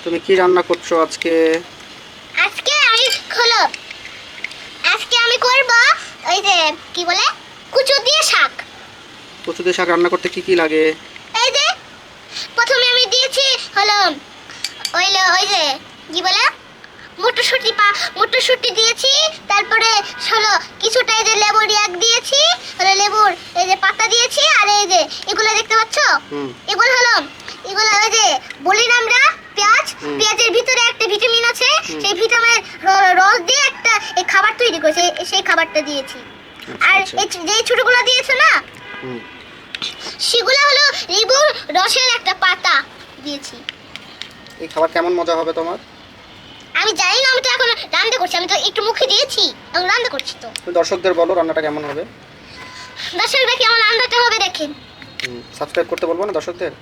তুমি কি রান্না করছো আজকে? আজকে আমি হলো আজকে আমি করব ওই যে কি বলে কুচু দিয়ে শাক। কচু দিয়ে শাক রান্না করতে কি কি লাগে? এই যে প্রথমে আমি দিয়েছি হলো ওই যে কি বলে মটরশুঁটি দিয়েছি, তারপরে হলো কিছুটা এই যে লেবুর ইয়াক দিয়েছি, হলো লেবুর এই যে পাতা দিয়েছি, আর এই যে এগুলো দেখতে পাচ্ছ এগুলো ওই যে বলি না আমরা পেঁয়াজের ভিতরে একটা ভিটামিন আছে, সেই ভিটামিনের রস দিয়ে একটা এই খাবার তৈরি করেছে, সেই খাবারটা দিয়েছি। আর এই যে ছোটগুলো দিয়েছে না সেগুলো হলো লেবুর রসের একটা পাতা দিয়েছি। এই খাবার কেমন মজা হবে তোমার? আমি জানি না, আমি তো এখন রান্না করছি, আমি তো একটু মুখে দিয়েছি, এখন রান্না করছি। তো তুমি দর্শকদের বলো রান্নাটা কেমন হবে। দর্শকরা কেমন রান্নাটা হবে দেখেন। সাবস্ক্রাইব করতে বলবো না দর্শকদের?